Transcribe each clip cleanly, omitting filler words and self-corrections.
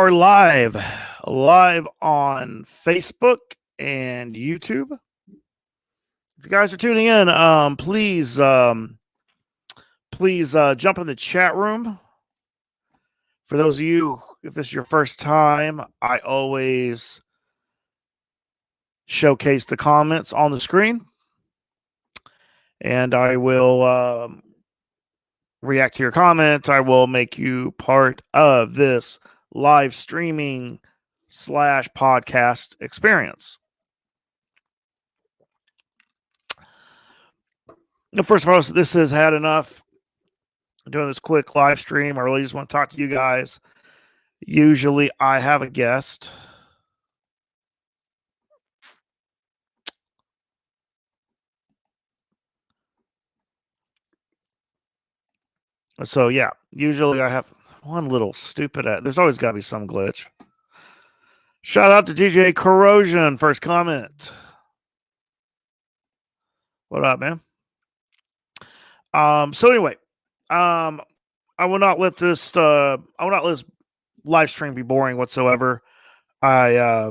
are live on Facebook and YouTube. If you guys are tuning in, please jump in the chat room. For those of you, if this is your first time, I always showcase the comments on the screen, and I will react to your comments. I will make you part of this live streaming / podcast experience. First of all, this has had enough. I'm doing this quick live stream. I really just want to talk to you guys. Usually I have a guest. So yeah, usually I have one little stupid. There's always got to be some glitch. Shout out to DJ Corrosion. First comment. What up, man? So anyway, I will not let this. I will not let this live stream be boring whatsoever. I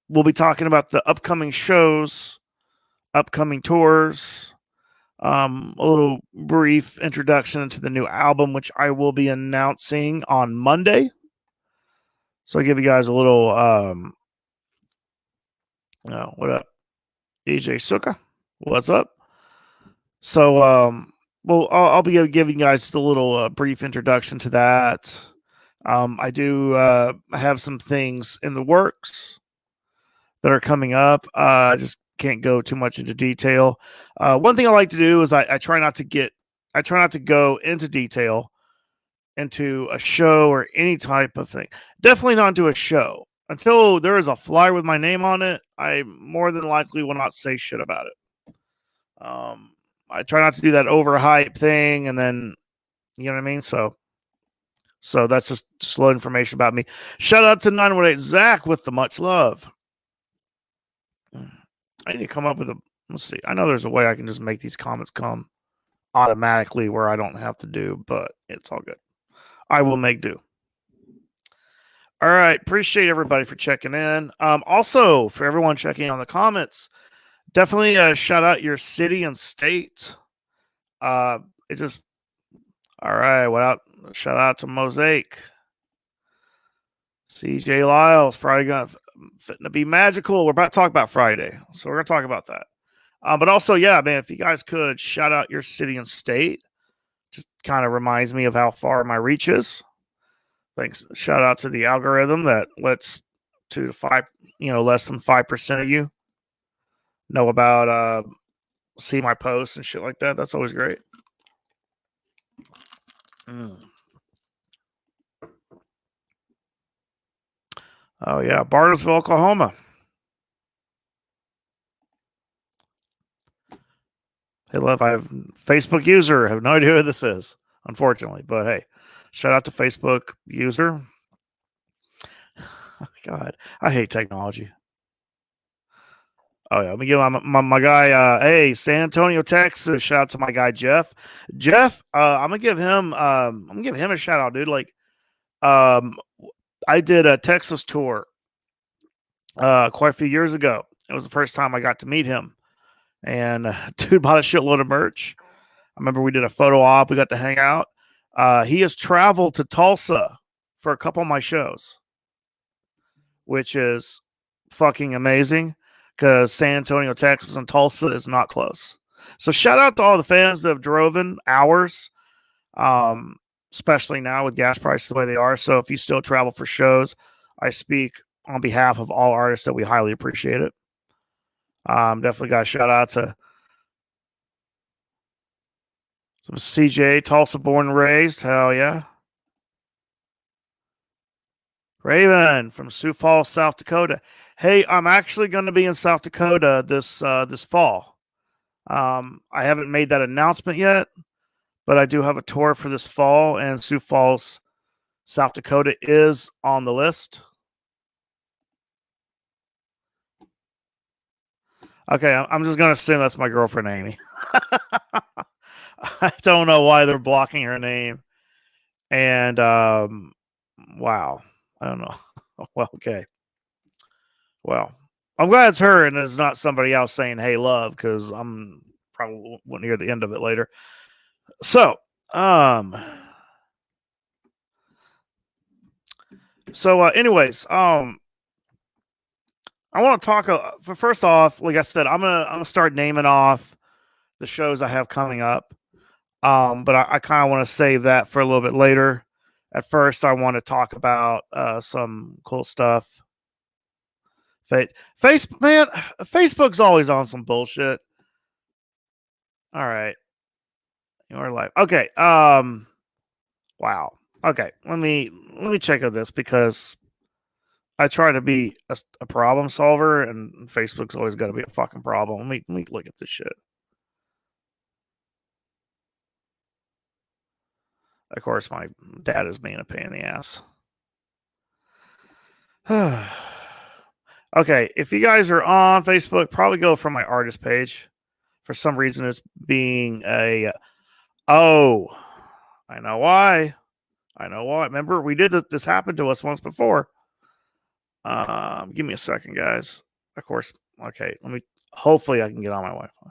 will be talking about the upcoming shows, upcoming tours. A little brief introduction to the new album, which I will be announcing on Monday. So I'll give you guys a little, what up, DJ Suka? What's up? So, well, I'll be giving you guys a little brief introduction to that. I do have some things in the works that are coming up. I just can't go too much into detail. One thing I like to do is I try not to go into detail into a show or any type of thing. Definitely not into a show until there is a flyer with my name on it. I more than likely will not say shit about it. I try not to do that overhype thing, and then you know what I mean. So that's just slow information about me. Shout out to 918 Zach with the much love. I need to come up with a. Let's see. I know there's a way I can just make these comments come automatically where I don't have to do, but it's all good. I will make do. All right. Appreciate everybody for checking in. Also, for everyone checking on the comments, definitely shout out your city and state. It just. All right. Shout out to Mosaic. CJ Lyles. Friday going to be magical. We're about to talk about Friday. So we're going to talk about that. But also, yeah, man, if you guys could shout out your city and state, just kind of reminds me of how far my reach is. Thanks. Shout out to the algorithm that lets 2 to 5, less than 5% of you know about, see my posts and shit like that. That's always great. Oh, yeah. Bartlesville, Oklahoma. Hey, love, I have Facebook user. I have no idea who this is, unfortunately. But hey, shout out to Facebook user. God, I hate technology. Oh yeah, let me give my guy. Hey, San Antonio, Texas. Shout out to my guy Jeff. Jeff, I'm gonna give him. I'm gonna give him a shout out, dude. Like, I did a Texas tour quite a few years ago. It was the first time I got to meet him, and dude bought a shitload of merch. I remember we did a photo op. We got to hang out. He has traveled to Tulsa for a couple of my shows, which is fucking amazing because San Antonio, Texas, and Tulsa is not close. So shout out to all the fans that have driven hours, especially now with gas prices the way they are. So if you still travel for shows, I speak on behalf of all artists that we highly appreciate it. Definitely got a shout out to some CJ, Tulsa born and raised. Hell yeah. Raven from Sioux Falls, South Dakota. Hey, I'm actually going to be in South Dakota this fall. I haven't made that announcement yet, but I do have a tour for this fall, and Sioux Falls, South Dakota is on the list. Okay, I'm just going to assume that's my girlfriend, Amy. I don't know why they're blocking her name. And, wow. I don't know. Well, okay. Well, I'm glad it's her and it's not somebody else saying, "Hey, love," because I'm probably wouldn't hear the end of it later. So, um, anyways, I want to talk. First off, like I said, I'm gonna start naming off the shows I have coming up. But I kind of want to save that for a little bit later. At first, I want to talk about some cool stuff. Man, Facebook's always on some bullshit. All right, you're live. Okay. Wow. Okay. Let me check on this because I try to be a problem solver, and Facebook's always got to be a fucking problem. Let me look at this shit. Of course, my dad is being a pain in the ass. Okay, if you guys are on Facebook, probably go from my artist page. For some reason, it's being a. Oh, I know why. I know why. Remember, we did this. This happened to us once before. Give me a second, guys. Of course. Okay, let me. Hopefully, I can get on my Wi-Fi.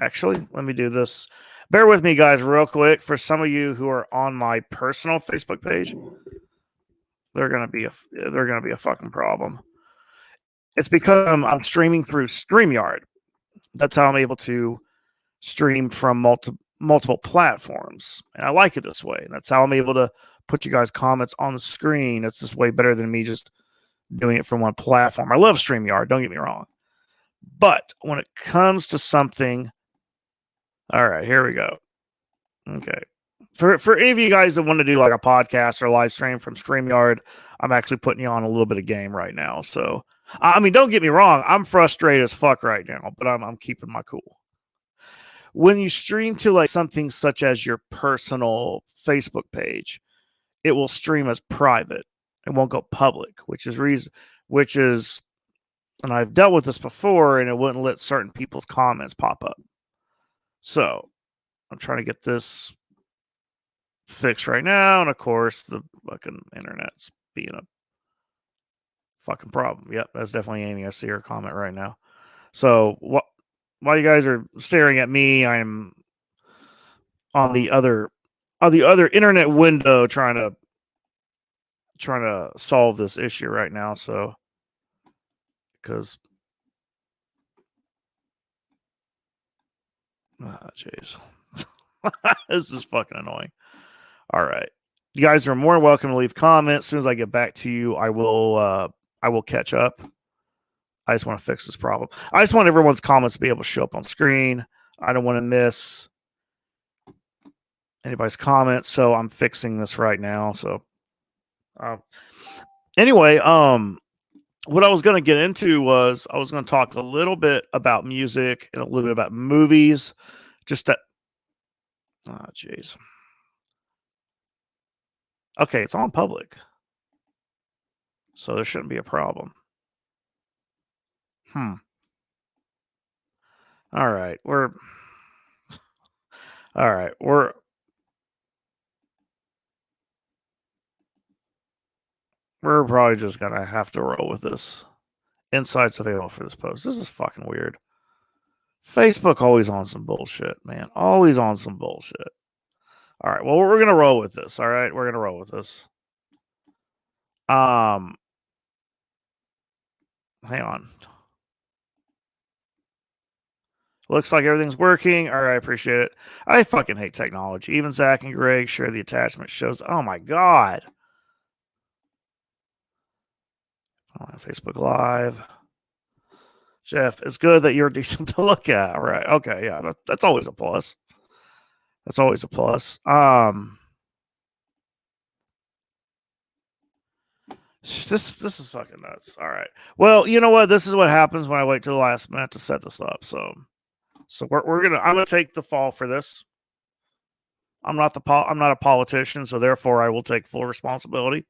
Actually, let me do this. Bear with me, guys, real quick. For some of you who are on my personal Facebook page, they're gonna be a fucking problem. It's because I'm streaming through StreamYard. That's how I'm able to stream from multiple platforms, and I like it this way. And that's how I'm able to put you guys' comments on the screen. It's just way better than me just doing it from one platform. I love StreamYard. Don't get me wrong, but when it comes to something, all right, here we go. Okay. For any of you guys that want to do like a podcast or live stream from StreamYard, I'm actually putting you on a little bit of game right now. So, I mean, don't get me wrong, I'm frustrated as fuck right now, but I'm keeping my cool. When you stream to like something such as your personal Facebook page, it will stream as private. It won't go public, which is, and I've dealt with this before, and it wouldn't let certain people's comments pop up. So, I'm trying to get this fixed right now, and of course, the fucking internet's being a fucking problem. Yep, that's definitely Amy. I see her comment right now. So while you guys are staring at me, I'm on the other internet window trying to solve this issue right now. So because jeez, this is fucking annoying. All right, you guys are more welcome to leave comments. As soon as I get back to you, I will catch up. I just want to fix this problem. I just want everyone's comments to be able to show up on screen. I don't want to miss anybody's comments, so I'm fixing this right now. So, anyway, what I was going to get into was I was going to talk a little bit about music and a little bit about movies. Just that. Oh, jeez. Okay, it's on public, so there shouldn't be a problem. All right, we're probably just gonna have to roll with this. Insights available for this post. This is fucking weird. Facebook always on some bullshit, man. Always on some bullshit. All right, well, we're gonna roll with this. All right, we're gonna roll with this. Hang on. Looks like everything's working. All right, I appreciate it. I fucking hate technology. Even Zach and Greg share the attachment shows. Oh my god. On Facebook Live. Jeff, it's good that you're decent to look at. All right. Okay. Yeah. That's always a plus. That's always a plus. This is fucking nuts. All right. Well, you know what? This is what happens when I wait till the last minute to set this up. So I'm gonna take the fall for this. I'm not a politician, so therefore I will take full responsibility.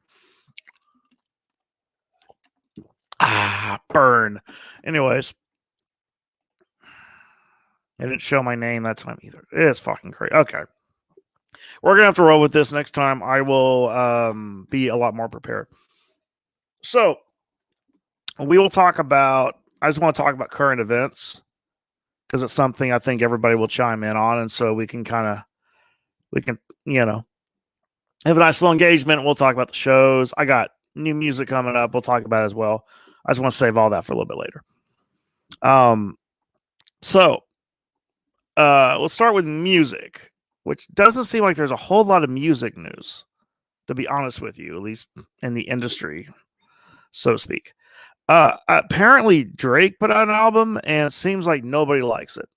Burn. Anyways, I didn't show my name that time either. It's fucking crazy. Okay. We're gonna have to roll with this next time. I will be a lot more prepared. So we will talk about. I just want to talk about current events because it's something I think everybody will chime in on, and so we can you know have a nice little engagement. We'll talk about the shows. I got new music coming up. We'll talk about it as well. I just want to save all that for a little bit later. So we'll start with music, which doesn't seem like there's a whole lot of music news, to be honest with you, at least in the industry, so to speak. Apparently Drake put out an album and it seems like nobody likes it.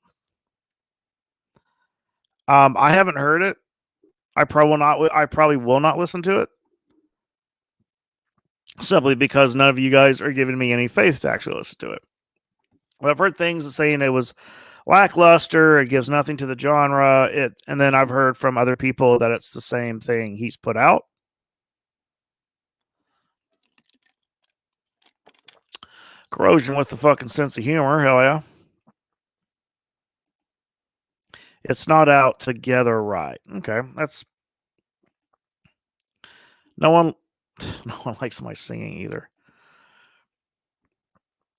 I haven't heard it. I probably will not listen to it. Simply because none of you guys are giving me any faith to actually listen to it. But I've heard things saying it was lackluster, it gives nothing to the genre, and then I've heard from other people that it's the same thing he's put out. Corrosion with the fucking sense of humor, hell yeah. It's not out together right. Okay, that's no one likes my singing either.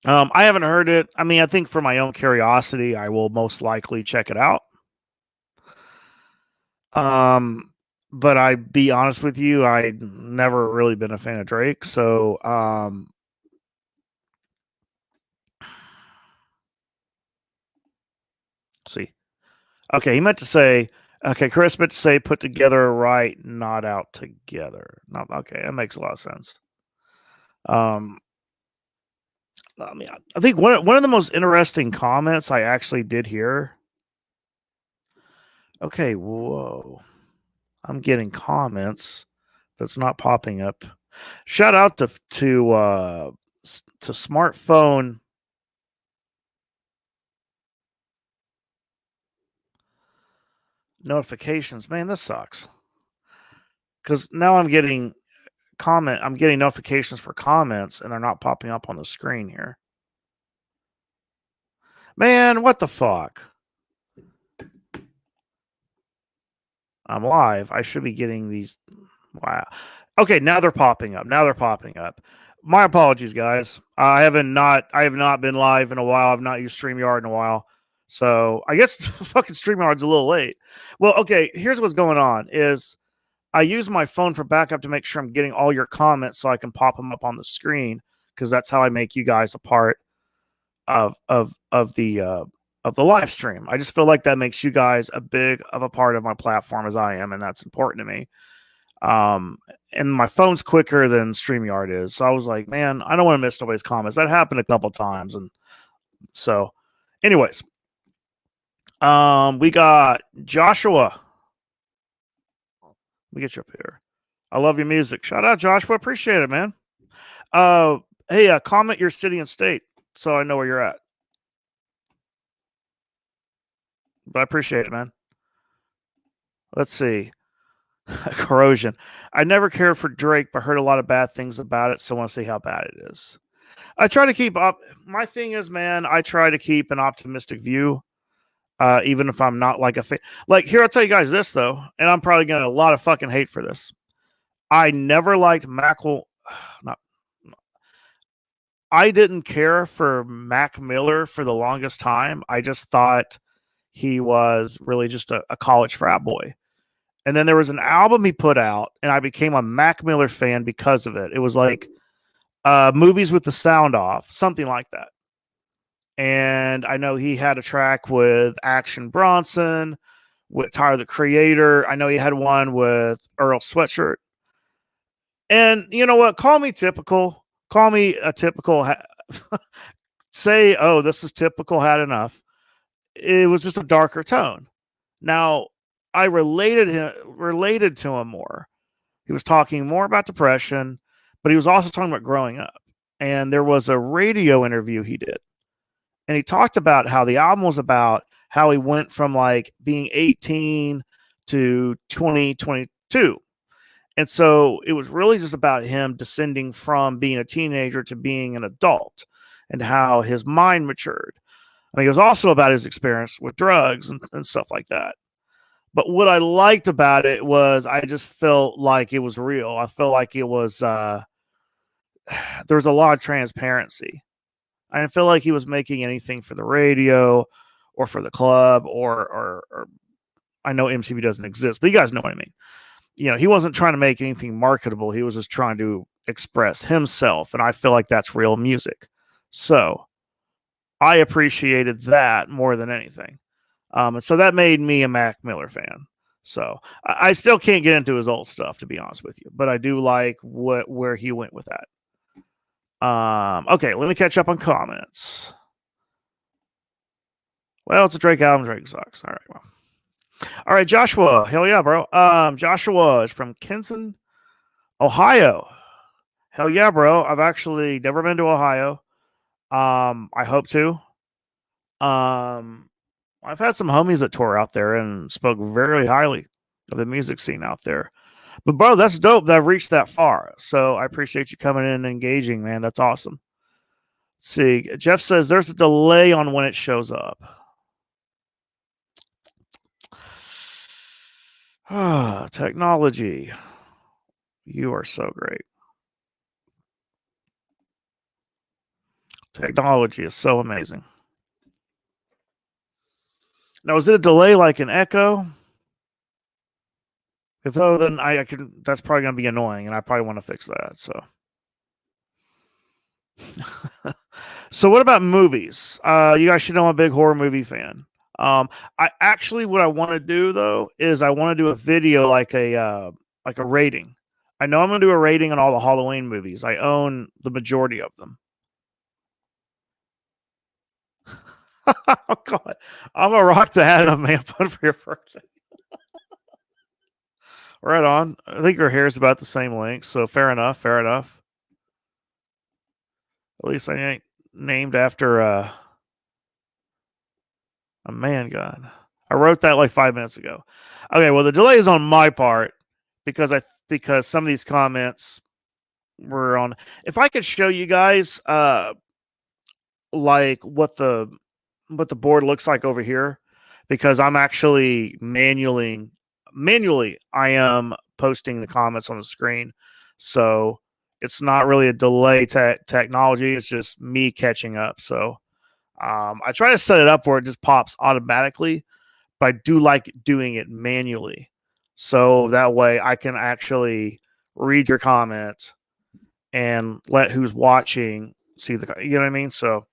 I haven't heard it. I mean, I think for my own curiosity, I will most likely check it out. But I be honest with you, I never really been a fan of Drake, so see. Okay, he meant to say okay, Chris meant to say put together right, not out together. Not okay, that makes a lot of sense. I mean, I think one of the most interesting comments I actually did hear. Okay, whoa. I'm getting comments that's not popping up. Shout out to smartphone notifications. Man, this sucks. Cuz now I'm getting notifications for comments and they're not popping up on the screen here. Man, what the fuck? I'm live. I should be getting these. Wow. Okay, now they're popping up. My apologies, guys. I have not been live in a while. I've not used StreamYard in a while. So I guess fucking StreamYard's a little late. Well, okay, here's what's going on is I use my phone for backup to make sure I'm getting all your comments so I can pop them up on the screen because that's how I make you guys a part of the live stream. I just feel like that makes you guys a big of a part of my platform as I am, and that's important to me. And my phone's quicker than StreamYard is. So I was like, man, I don't want to miss nobody's comments. That happened a couple times. And so, anyways, we got Joshua. Let me get you up here. I love your music. Shout out, Joshua. Appreciate it, man. Hey, comment your city and state so I know where you're at. But I appreciate it, man. Let's see. Corrosion. I never cared for Drake, but heard a lot of bad things about it, so I want to see how bad it is. I try to keep up. My thing is, man, I try to keep an optimistic view, even if I'm not like a fan. Like, here, I'll tell you guys this, though, and I'm probably getting a lot of fucking hate for this. I never liked I didn't care for Mac Miller for the longest time. I just thought he was really just a college frat boy. And then there was an album he put out, and I became a Mac Miller fan because of it. It was like Movies with the Sound Off, something like that. And I know he had a track with Action Bronson, with Tyler the Creator. I know he had one with Earl Sweatshirt. And you know what? Call me typical. Call me a typical. Say, oh, this is typical. Had enough. It was just a darker tone. Now, I related to him more. He was talking more about depression, but he was also talking about growing up. And there was a radio interview he did. And he talked about how the album was about how he went from like being 18 to 2022. And so it was really just about him descending from being a teenager to being an adult and how his mind matured. I mean, it was also about his experience with drugs and stuff like that. But what I liked about it was I just felt like it was real. I felt like it was there was a lot of transparency. I didn't feel like he was making anything for the radio or for the club or I know MTV doesn't exist, but you guys know what I mean. He wasn't trying to make anything marketable. He was just trying to express himself, and I feel like that's real music. So I appreciated that more than anything. And so that made me a Mac Miller fan. So I still can't get into his old stuff, to be honest with you, but I do like where he went with that. Okay, let me catch up on comments. Well, it's a Drake album. Drake sucks. All right, well. All right, Joshua. Hell yeah, bro. Joshua is from Kenton, Ohio. Hell yeah, bro. I've actually never been to Ohio. I hope to. I've had some homies that tour out there and spoke very highly of the music scene out there. But bro, that's dope that I've reached that far. So I appreciate you coming in and engaging, man. That's awesome. Let's see. Jeff says there's a delay on when it shows up. Technology. You are so great. Technology is so amazing. Now, is it a delay like an echo? If so, then I can. That's probably going to be annoying, and I probably want to fix that. So, so what about movies? You guys should know I'm a big horror movie fan. I actually, what I want to do though is I want to do a video like a rating. I know I'm going to do a rating on all the Halloween movies. I own the majority of them. Oh God, I'm a rock the hat of man pun for your birthday. Right on. I think her hair is about the same length, so fair enough. Fair enough. At least I ain't named after a man gun. I wrote that like 5 minutes ago. Okay, well the delay is on my part because some of these comments were on. If I could show you guys like what the board looks like over here, because I'm actually manually I am posting the comments on the screen, so it's not really a delay technology. It's just me catching up. So I try to set it up where it just pops automatically, but I do like doing it manually, so that way I can actually read your comment and let who's watching see the. You know what I mean? So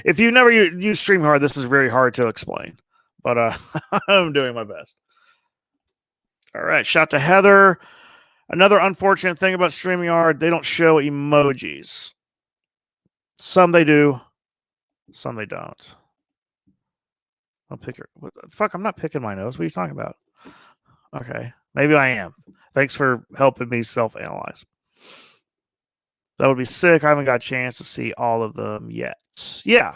if you never use StreamYard, this is very hard to explain, but I'm doing my best. All right, shout to Heather. Another unfortunate thing about StreamYard, they don't show emojis. Some they do, some they don't. I'll pick your. What the fuck? I'm not picking my nose. What are you talking about? Okay, maybe I am. Thanks for helping me self-analyze. That would be sick. I haven't got a chance to see all of them yet. Yeah.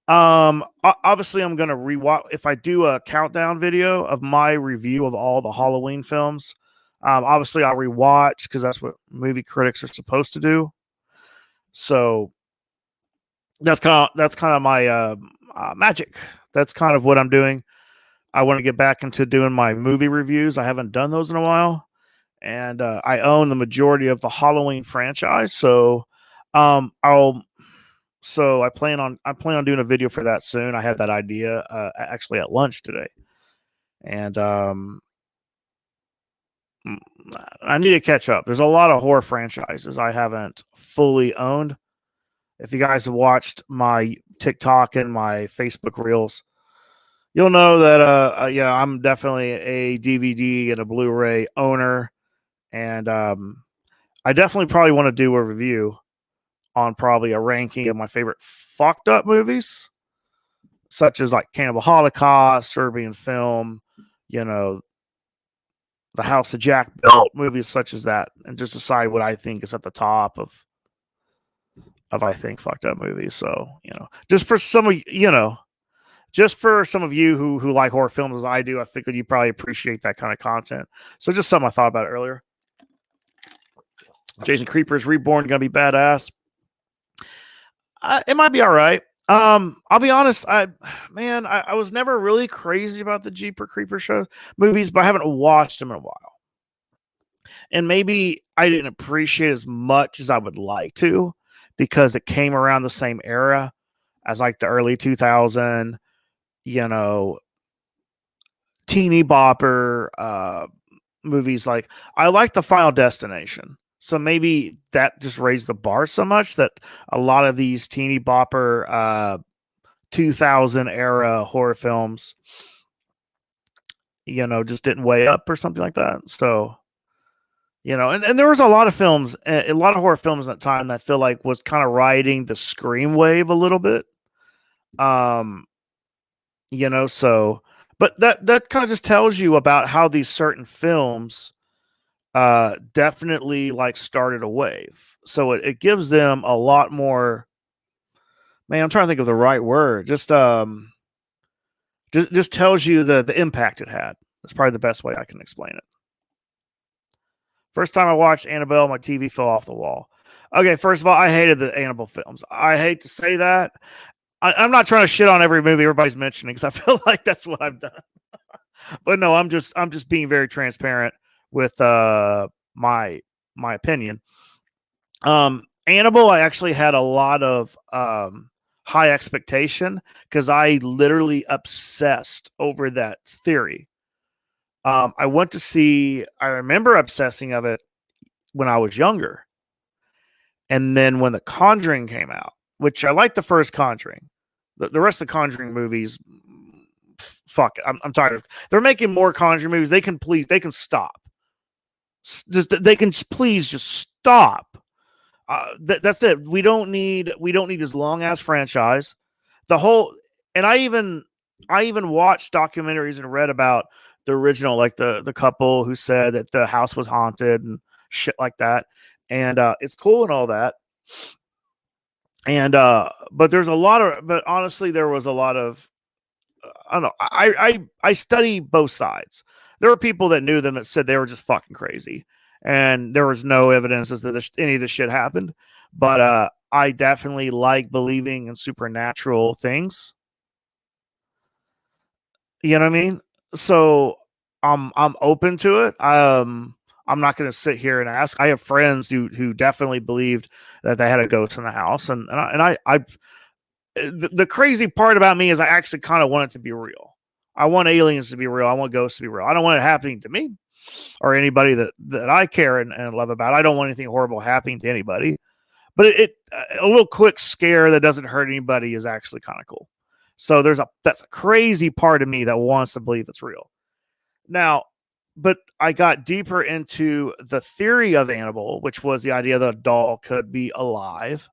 Obviously, I'm gonna rewatch. If I do a countdown video of my review of all the Halloween films, obviously I'll rewatch because that's what movie critics are supposed to do. So that's kind of my magic. That's kind of what I'm doing. I want to get back into doing my movie reviews. I haven't done those in a while, and I own the majority of the Halloween franchise. So I plan on doing a video for that soon. I had that idea actually at lunch today, and I need to catch up. There's a lot of horror franchises I haven't fully owned. If you guys have watched my TikTok and my Facebook reels, you'll know that I'm definitely a DVD and a Blu-ray owner, and I definitely probably want to do a review on probably a ranking of my favorite fucked up movies, such as like Cannibal Holocaust, Serbian Film, The House of Jack built, movies such as that, and just decide what I think is at the top of I think fucked up movies. So just for some of just for some of you who like horror films as I do, I figured you probably appreciate that kind of content. So just something I thought about earlier. Jason Creepers Reborn gonna be badass. It might be all right. I'll be honest. I was never really crazy about the Jeepers Creepers show movies, but I haven't watched them in a while. And maybe I didn't appreciate as much as I would like to because it came around the same era as like the early 2000, you know, teeny bopper movies. Like I like the Final Destination. So maybe that just raised the bar so much that a lot of these teeny bopper 2000 era horror films, just didn't weigh up or something like that. So, and there was a lot of films, a lot of horror films at that time that I feel like was kind of riding the Scream wave a little bit. Um, so but that kind of just tells you about how these certain films definitely like started a wave. So it gives them a lot more. Man, I'm trying to think of the right word. Just tells you the impact it had. That's probably the best way I can explain it. First time I watched Annabelle, my TV fell off the wall. Okay, first of all, I hated the Annabelle films. I hate to say that. I'm not trying to shit on every movie everybody's mentioning because I feel like that's what I've done. But no, I'm just being very transparent with my opinion. Annabelle, I actually had a lot of high expectation because I literally obsessed over that theory. I went to see. I remember obsessing of it when I was younger, and then when The Conjuring came out, which I like the first Conjuring, the rest of the Conjuring movies, fuck it, I'm tired of. They're making more Conjuring movies. They can stop. They can please just stop. That's it. We don't need this long ass franchise. The whole and I even watched documentaries and read about the original, like the couple who said that the house was haunted and shit like that. And it's cool and all that. And but honestly, there was a lot of I don't know. I study both sides. There were people that knew them that said they were just fucking crazy, and there was no evidence as that any of this shit happened. But I definitely like believing in supernatural things. You know what I mean? So I'm open to it. I'm not going to sit here and ask. I have friends who definitely believed that they had a ghost in the house, and I the crazy part about me is I actually kind of want it to be real. I want aliens to be real. I want ghosts to be real. I don't want it happening to me or anybody that I care and love about. I don't want anything horrible happening to anybody. But a little quick scare that doesn't hurt anybody is actually kind of cool. So that's a crazy part of me that wants to believe it's real. Now, but I got deeper into the theory of Annabelle, which was the idea that a doll could be alive.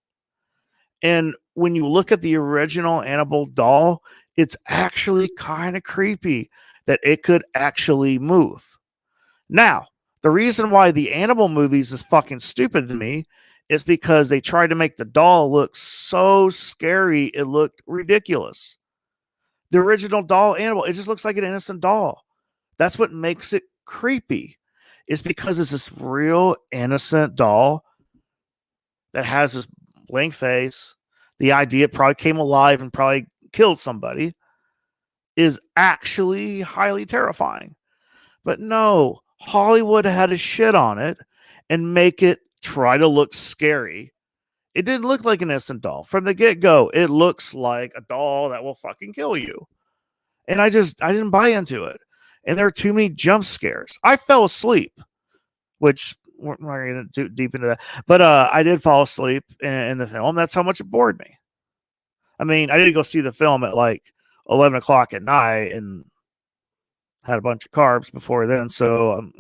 And when you look at the original Annabelle doll, it's actually kind of creepy that it could actually move. Now, the reason why the Annabelle movies is fucking stupid to me is because they tried to make the doll look so scary, it looked ridiculous. The original doll Annabelle, it just looks like an innocent doll. That's what makes it creepy. It's because it's this real innocent doll that has this blank face. The idea it probably came alive and probably killed somebody is actually highly terrifying. But no, Hollywood had to shit on it and make it try to look scary. It didn't look like an innocent doll. From the get-go, it looks like a doll that will fucking kill you. And I didn't buy into it. And there are too many jump scares. I fell asleep, which we're not going to deep into that. But I did fall asleep in the film. That's how much it bored me. I mean, I didn't go see the film at like 11 o'clock at night and had a bunch of carbs before then. So,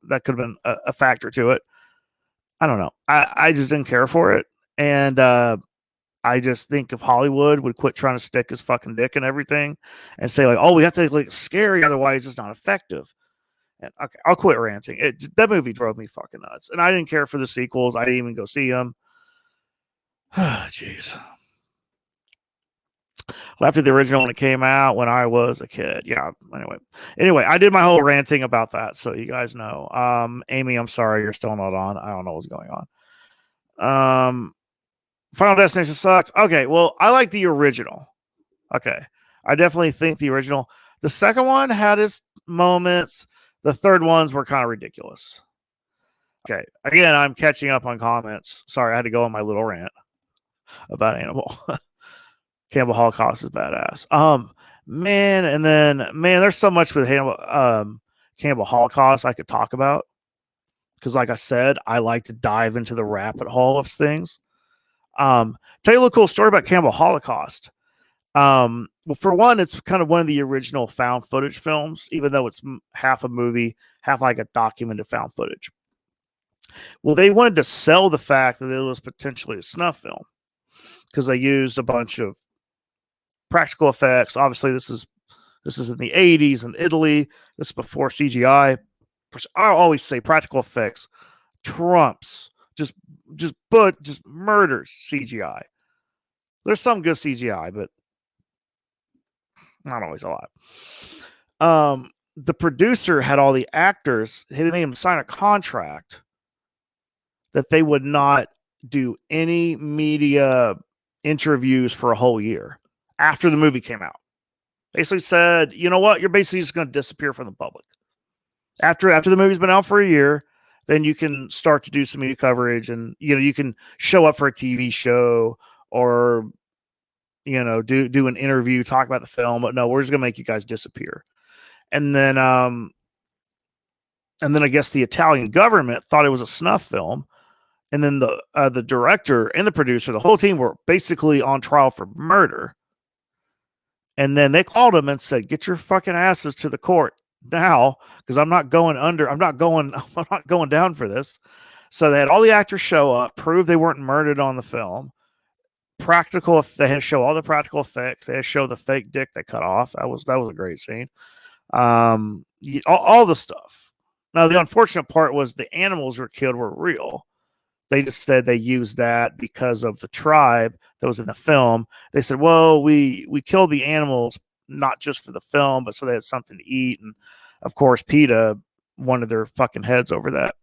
that could have been a factor to it. I don't know. I just didn't care for it. And I just think if Hollywood would quit trying to stick his fucking dick in everything and say, like, oh, we have to like scary, otherwise it's not effective. And okay, I'll quit ranting. That movie drove me fucking nuts. And I didn't care for the sequels. I didn't even go see them. Jeez. Well, after the original when it came out when I was a kid. Yeah. Anyway, I did my whole ranting about that, so you guys know. Amy, I'm sorry you're still not on. I don't know what's going on. Final Destination sucks. Okay, well, I like the original. Okay. I definitely think the original. The second one had its moments. The third ones were kind of ridiculous. Okay. Again, I'm catching up on comments. Sorry, I had to go on my little rant about Animal. Cannibal Holocaust is badass. Man, and then man, there's so much with Cannibal Holocaust I could talk about because, like I said, I like to dive into the rabbit hole of things. Tell you a little cool story about Cannibal Holocaust. Well, for one, it's kind of one of the original found footage films, even though it's half a movie, half like a documented found footage. Well, they wanted to sell the fact that it was potentially a snuff film because they used a bunch of practical effects. Obviously, this is in the 80s in Italy. This is before CGI. I always say practical effects trumps just murders CGI. There's some good CGI, but not always a lot. The producer had all the actors. He made them sign a contract that they would not do any media interviews for a whole year after the movie came out. Basically said, you know what, you're basically just going to disappear from the public. After the movie's been out for a year, then you can start to do some media coverage, and you can show up for a TV show or do an interview, talk about the film. But no, we're just going to make you guys disappear. And then I guess the Italian government thought it was a snuff film. And then the director and the producer, the whole team were basically on trial for murder. And then they called him and said, "Get your fucking asses to the court now, because I'm not going down for this." So they had all the actors show up, prove they weren't murdered on the film. They had to show all the practical effects. They had to show the fake dick they cut off. That was a great scene. All the stuff. Now the unfortunate part was the animals were killed were real. They just said they used that because of the tribe that was in the film. They said, well, we killed the animals not just for the film, but so they had something to eat. And of course, PETA wanted their fucking heads over that.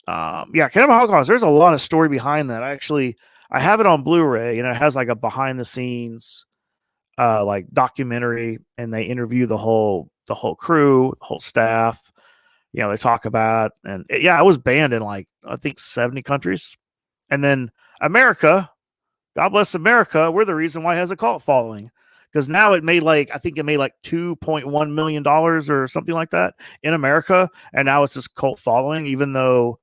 Cannibal Holocaust, there's a lot of story behind that. I have it on Blu-ray, and it has like a behind the scenes like documentary, and they interview the whole crew, the whole staff. They talk about, and it was banned in like, I think 70 countries. And then America, God bless America, we're the reason why it has a cult following. Because now I think it made like $2.1 million or something like that in America. And now it's this cult following, even though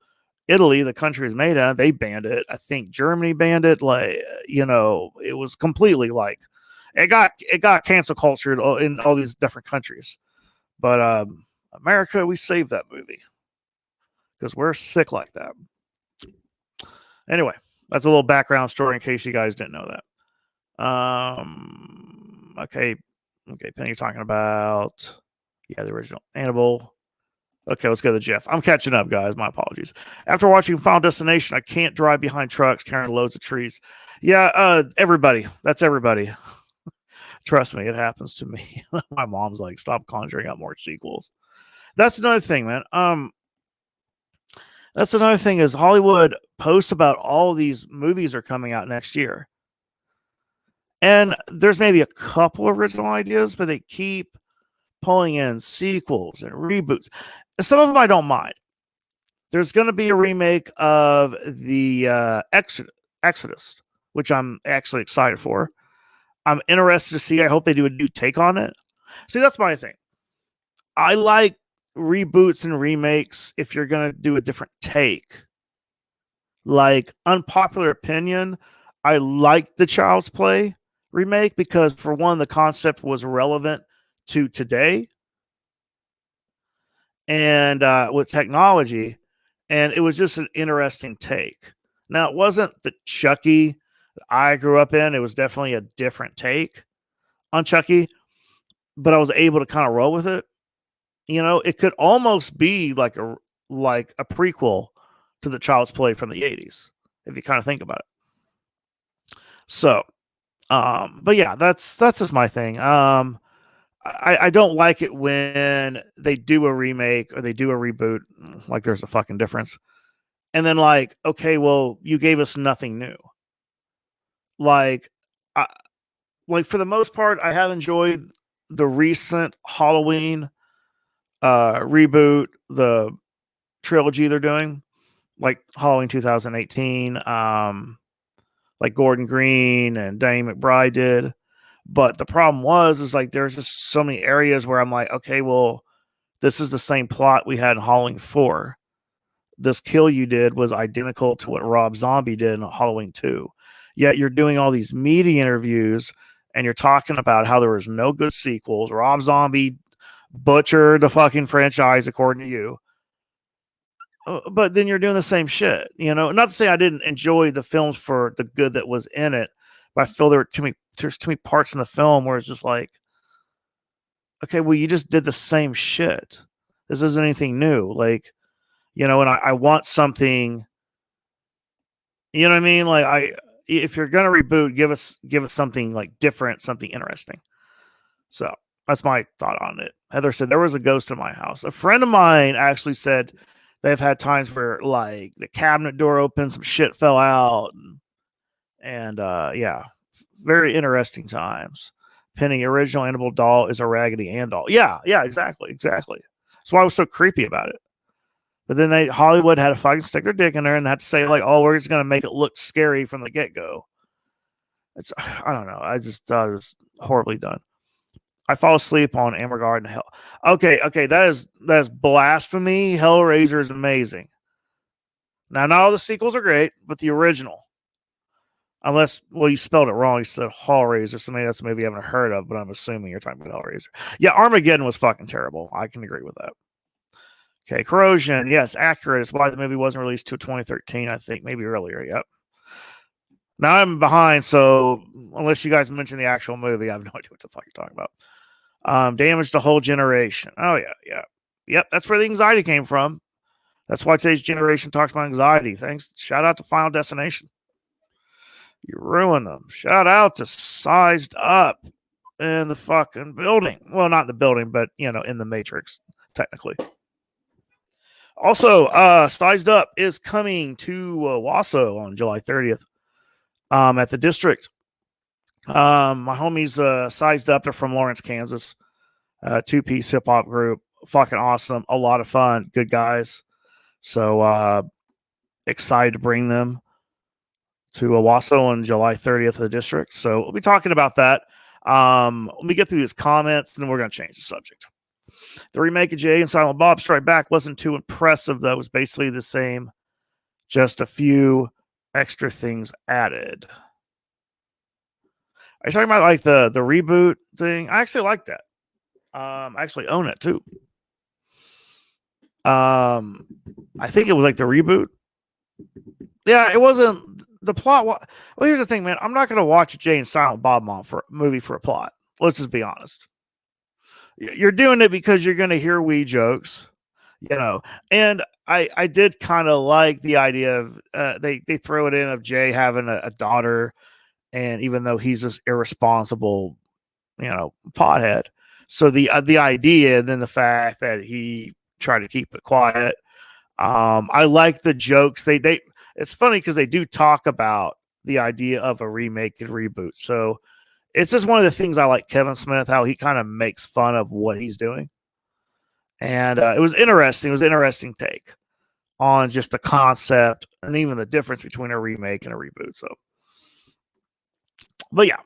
Italy, the country is made in, they banned it. I think Germany banned it. It was completely like, it got cancel cultured in all these different countries. But America, we saved that movie because we're sick like that. Anyway, that's a little background story in case you guys didn't know that. Okay, Penny, you're talking about the original Annabelle. Okay, let's go to Jeff. I'm catching up, guys. My apologies. After watching Final Destination, I can't drive behind trucks carrying loads of trees. Yeah, everybody. That's everybody. Trust me, it happens to me. My mom's like, stop conjuring up more sequels. That's another thing, man. That's another thing is Hollywood posts about all these movies are coming out next year. And there's maybe a couple original ideas, but they keep pulling in sequels and reboots. Some of them I don't mind. There's going to be a remake of the Exodus, which I'm actually excited for. I'm interested to see. I hope they do a new take on it. See, that's my thing. I like reboots and remakes if you're going to do a different take. Like, unpopular opinion, I like the Child's Play remake because, for one, the concept was relevant to today and with technology, and it was just an interesting take. Now, it wasn't the Chucky that I grew up in. It was definitely a different take on Chucky, but I was able to kind of roll with it. It could almost be like a prequel to the Child's Play from the 80s, if you kind of think about it. So, but yeah, that's just my thing. I don't like it when they do a remake or they do a reboot, like there's a fucking difference. And then okay, well, you gave us nothing new. Like for the most part, I have enjoyed the recent Halloween reboot, the trilogy they're doing. like Halloween 2018, like Gordon Green and Danny McBride did. But the problem is like there's just so many areas where I'm like, okay, well, this is the same plot we had in Halloween 4. This kill you did was identical to what Rob Zombie did in Halloween 2. Yet you're doing all these media interviews and you're talking about how there was no good sequels. Rob Zombie butchered the fucking franchise, according to you. But then you're doing the same shit, you know. Not to say I didn't enjoy the films for the good that was in it, but I feel there's too many parts in the film where it's just like, okay, well, you just did the same shit. This isn't anything new. Like, you know, and I want something, you know what I mean? Like if you're gonna reboot, give us something like different, something interesting. So that's my thought on it. Heather said there was a ghost in my house. A friend of mine actually said they've had times where like the cabinet door opened, some shit fell out, and yeah, very interesting times. Penny, original Annabelle doll is a Raggedy Ann doll. Yeah, yeah, exactly. That's why I was so creepy about it. But then Hollywood had to fucking stick their dick in there and had to say like, oh, we're just gonna make it look scary from the get go. It's I don't know. I just thought it was horribly done. I fall asleep on Amberguard and Hell. Okay, that is blasphemy. Hellraiser is amazing. Now, not all the sequels are great, but the original, unless you spelled it wrong. You said Hellraiser, so maybe that's a movie I haven't heard of, but I'm assuming you're talking about Hellraiser. Yeah, Armageddon was fucking terrible. I can agree with that. Okay, Corrosion, yes, accurate. Is why the movie wasn't released till 2013, I think, maybe earlier. Yep. Now I'm behind, so unless you guys mention the actual movie, I have no idea what the fuck you're talking about. Damaged a whole generation. Oh yeah. Yep, that's where the anxiety came from. That's why today's generation talks about anxiety. Thanks. Shout out to Final Destination. You ruin them. Shout out to Sized Up in the fucking building. Well, not in the building, but you know, in the Matrix, technically. Also, Sized Up is coming to Wasso on July 30th. At the district. My homies Sized Up. They're from Lawrence, Kansas. Two-piece hip hop group. Fucking awesome. A lot of fun. Good guys. So excited to bring them to Owasso on July 30th of the district. So we'll be talking about that. Let me get through these comments and then we're going to change the subject. The remake of Jay and Silent Bob Strike Back wasn't too impressive, though. It was basically the same, just a few extra things added. Are you talking about like the reboot thing? I actually like that. I actually own it too. I think it was like the reboot. Yeah, it wasn't the plot. Well, here's the thing, man. I'm not going to watch a Jay and Silent Bob movie for a plot. Let's just be honest. You're doing it because you're going to hear wee jokes, you know. And I did kind of like the idea of they throw it in of Jay having a daughter, and even though he's this irresponsible, you know, pothead. So the idea, and then the fact that he tried to keep it quiet. I like the jokes. They it's funny because they do talk about the idea of a remake and reboot. So it's just one of the things I like Kevin Smith, how he kind of makes fun of what he's doing. And it was interesting. It was an interesting take on just the concept and even the difference between a remake and a reboot. So, but yeah.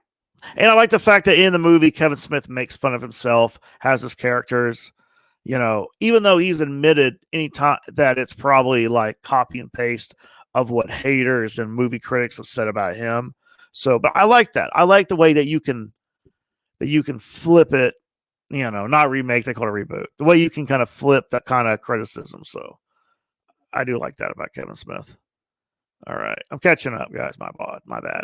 And I like the fact that in the movie, Kevin Smith makes fun of himself, has his characters, you know, even though he's admitted anytime that it's probably like copy and paste of what haters and movie critics have said about him. So, but I like that. I like the way that you can flip it, you know, not remake, they call it reboot. The way you can kind of flip that kind of criticism. So I do like that about Kevin Smith. All right. I'm catching up, guys. My bad.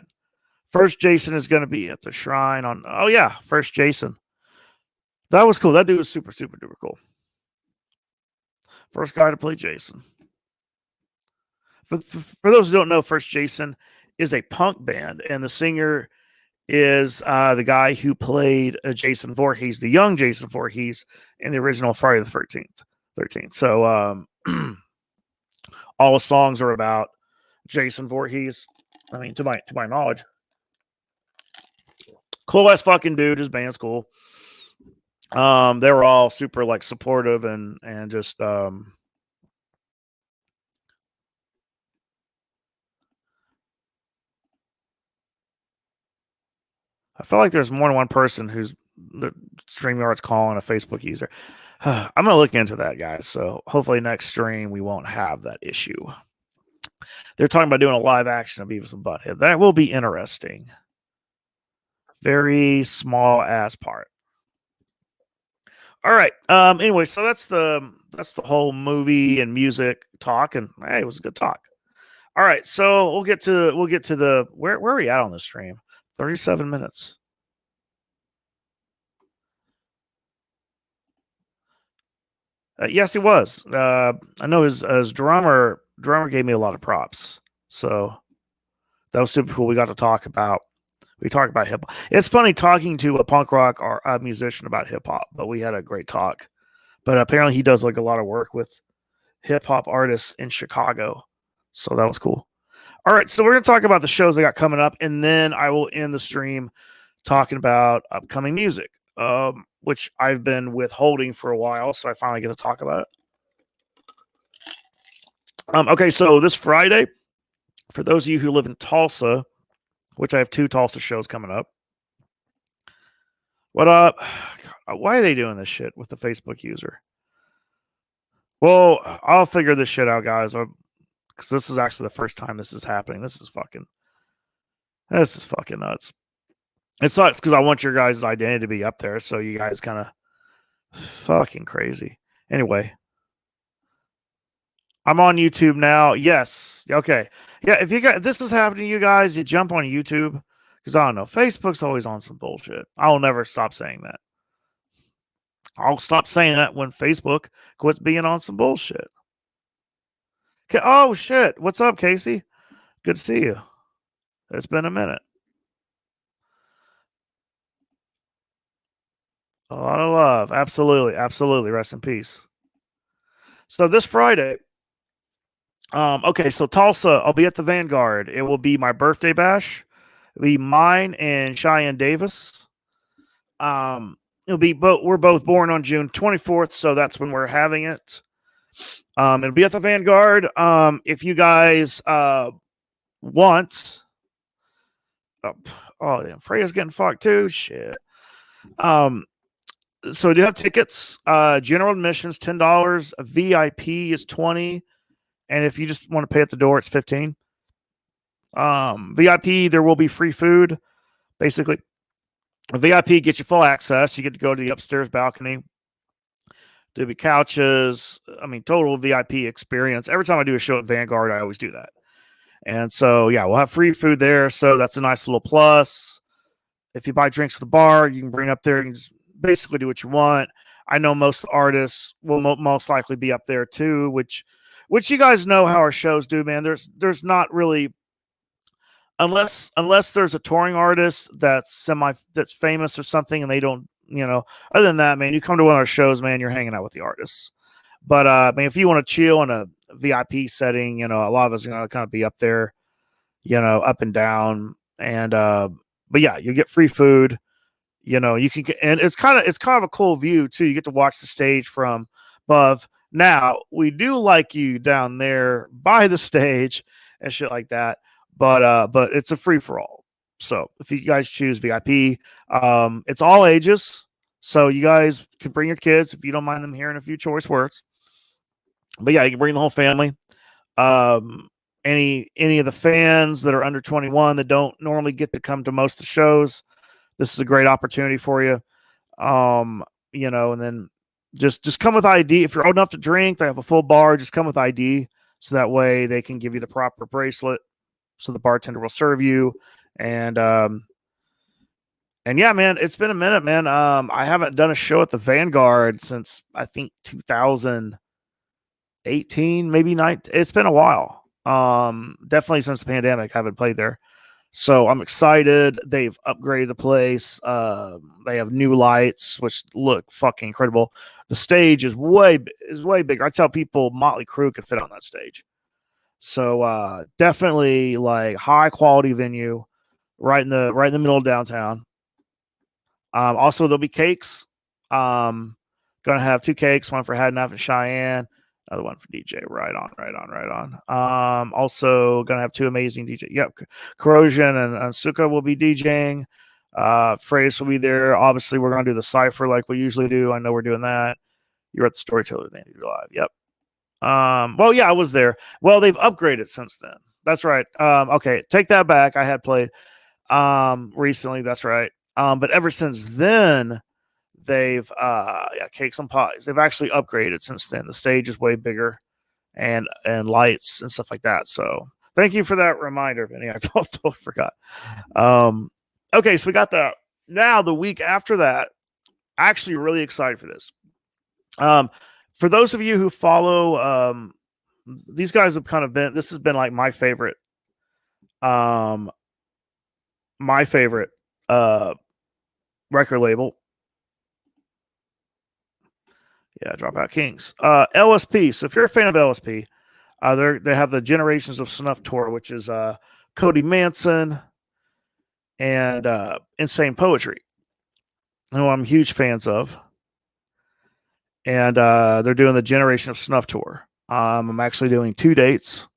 First Jason is going to be at the shrine on. Oh yeah, first Jason. That was cool. That dude was super duper cool. First guy to play Jason. For those who don't know, First Jason is a punk band, and the singer is the guy who played Jason Voorhees, the young Jason Voorhees, in the original Friday the 13th. So all the songs are about Jason Voorhees. I mean, to my knowledge. Cool ass fucking dude. His band's cool. They were all super like supportive and just I feel like there's more than one person who's the StreamYard's calling a Facebook user. I'm gonna look into that, guys. So hopefully next stream we won't have that issue. They're talking about doing a live action of Beavis and Butthead. That will be interesting. Very small ass part. All right. Anyway, so that's the whole movie and music talk, and hey, it was a good talk. All right, so we'll get to the where are we at on this stream? 37 minutes. Yes, he was. I know his drummer gave me a lot of props, so that was super cool. We talked about hip hop. It's funny talking to a punk rock or a musician about hip hop, but we had a great talk. But apparently, he does like a lot of work with hip hop artists in Chicago, so that was cool. All right, so we're gonna talk about the shows I got coming up, and then I will end the stream talking about upcoming music, which I've been withholding for a while, so I finally get to talk about it. Okay, so this Friday, for those of you who live in Tulsa, which I have 2 Tulsa shows coming up. What up? God, why are they doing this shit with the Facebook user? Well, I'll figure this shit out, guys, because this is actually the first time this is happening. This is fucking nuts. It sucks because I want your guys' identity to be up there, so you guys kind of fucking crazy. Anyway, I'm on YouTube now. Yes. Okay. Yeah. If this is happening to you guys, you jump on YouTube because I don't know. Facebook's always on some bullshit. I'll never stop saying that. I'll stop saying that when Facebook quits being on some bullshit. Okay. Oh shit. What's up, Casey? Good to see you. It's been a minute. A lot of love. Absolutely. Absolutely. Rest in peace. So this Friday, okay, so Tulsa, I'll be at the Vanguard. It will be my birthday bash. It'll be mine and Cheyenne Davis. It'll be we're both born on June 24th, so that's when we're having it. It'll be at the Vanguard. If you guys want, oh damn, Freya's getting fucked too. Shit. So do you have tickets? General admissions $10. VIP is $20, and if you just want to pay at the door, it's $15. VIP, there will be free food. Basically, VIP gets you full access. You get to go to the upstairs balcony. There'll be couches. I mean, total VIP experience. Every time I do a show at Vanguard, I always do that. And so, yeah, we'll have free food there. So that's a nice little plus. If you buy drinks at the bar, you can bring up there and just basically do what you want. I know most artists will most likely be up there too, which you guys know how our shows do, man. There's not really, unless there's a touring artist that's famous or something, and they don't, other than that, man, you come to one of our shows, man, you're hanging out with the artists. But I mean, if you want to chill in a VIP setting, a lot of us are gonna kind of be up there, up and down, and but yeah, you get free food. You can get, and it's kind of a cool view too. You get to watch the stage from above. Now we do like you down there by the stage and shit like that, but it's a free for all. So if you guys choose VIP, it's all ages. So you guys can bring your kids if you don't mind them hearing a few choice words. But yeah, you can bring the whole family. Any of the fans that are under 21 that don't normally get to come to most of the shows, this is a great opportunity for you. And then just come with ID. If you're old enough to drink, they have a full bar. Just come with ID, so that way they can give you the proper bracelet, so the bartender will serve you. And yeah, man, it's been a minute, man. I haven't done a show at the Vanguard since I think 2018, maybe 19. It's been a while. Definitely since the pandemic, I haven't played there. So I'm excited. They've upgraded the place. They have new lights, which look fucking incredible. The stage is way bigger. I tell people Motley Crue could fit on that stage. So definitely like high quality venue, right in the middle of downtown. Also there'll be cakes. Gonna have 2 cakes, one for Hadnaf and Cheyenne. Another one for DJ. Right on. Also gonna have 2 amazing DJ. Yep, Corrosion and Suka will be DJing. Phrase will be there. Obviously, we're going to do the cipher like we usually do. I know we're doing that. You're at the Storyteller Dandy Live. Yep. Well, yeah, I was there. Well, they've upgraded since then. That's right. Okay, take that back. I had played recently. That's right. But ever since then, they've cakes and pies. They've actually upgraded since then. The stage is way bigger, and lights and stuff like that. So thank you for that reminder, Vinny. I totally forgot. Okay, so we got that. Now the week after that, actually really excited for this. For those of you who follow, these guys have kind of been. This has been like my favorite. My favorite record label. Yeah, Dropout Kings. LSP. So if you're a fan of LSP, they have the Generations of Snuff tour, which is Cody Manson and Insane Poetry, who I'm huge fans of. And they're doing the Generation of Snuff tour. I'm actually doing 2 dates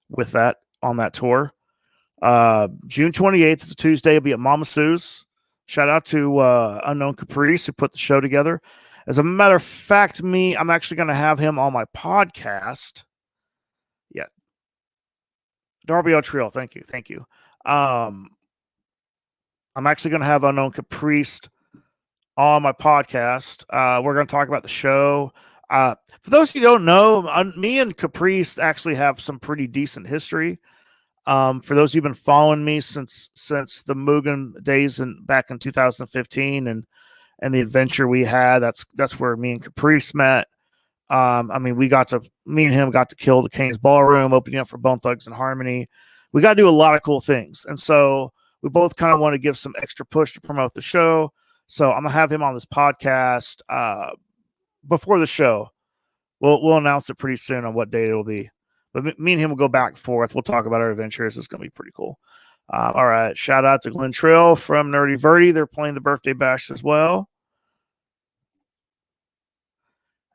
with that on that tour. June 28th is a Tuesday. It'll be at Mama Sue's. Shout out to Unknown Caprice who put the show together. As a matter of fact, I'm actually going to have him on my podcast. Yeah. Darby O'Trill. Thank you. I'm actually going to have Unknown Caprice on my podcast. We're going to talk about the show. For those of you who don't know, me and Caprice actually have some pretty decent history. For those of you who've been following me since the Mugen days back in 2015 and the adventure we had, that's where me and Caprice met. Me and him got to kill the King's Ballroom, opening up for Bone Thugs and Harmony. We got to do a lot of cool things. And so we both kind of want to give some extra push to promote the show. So I'm going to have him on this podcast before the show. We'll announce it pretty soon on what date it'll be. But me and him will go back and forth. We'll talk about our adventures. It's going to be pretty cool. All right. Shout out to Glenn Trill from Nerdy Verdi. They're playing the birthday bash as well.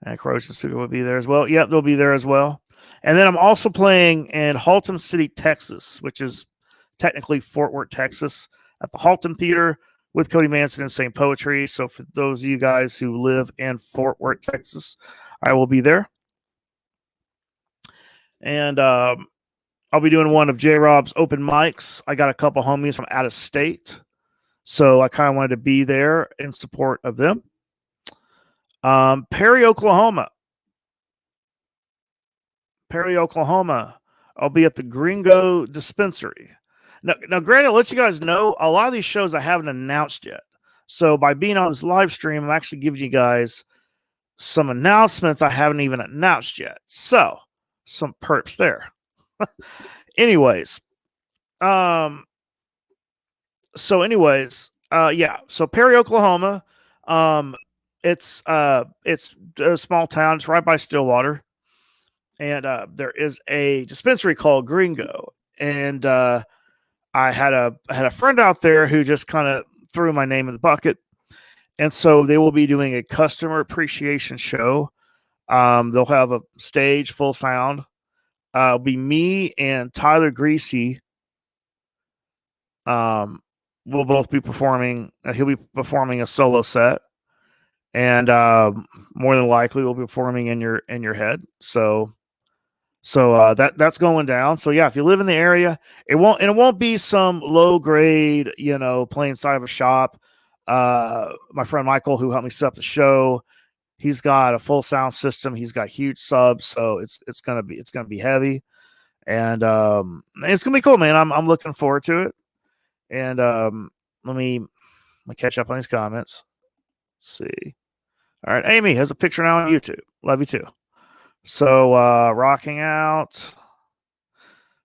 And Croatian Studio will be there as well. Yep, they'll be there as well. And then I'm also playing in Haltom City, Texas, which is technically Fort Worth, Texas, at the Haltom Theater with Cody Manson and Insane Poetry. So for those of you guys who live in Fort Worth, Texas, I will be there. And I'll be doing one of J-Rob's open mics. I got a couple homies from out of state, so I kind of wanted to be there in support of them. Perry, Oklahoma. I'll be at the Gringo Dispensary. Now, granted, I'll let you guys know, a lot of these shows I haven't announced yet. So by being on this live stream, I'm actually giving you guys some announcements I haven't even announced yet. So some perps there. Anyways. So Perry, Oklahoma. It's a small town. It's right by Stillwater. And there is a dispensary called Gringo. And I had a friend out there who just kind of threw my name in the bucket. And so they will be doing a customer appreciation show. They'll have a stage, full sound. It'll be me and Tyler Greasy. We'll both be performing. He'll be performing a solo set. And more than likely we'll be performing in your head. So that's going down. So yeah, if you live in the area, it won't be some low grade, playing inside of a shop. My friend Michael, who helped me set up the show, he's got a full sound system. He's got huge subs, so it's gonna be heavy, and it's gonna be cool, man. I'm looking forward to it. And let me catch up on these comments. Let's see. All right, Amy has a picture now on YouTube. Love you too. So rocking out.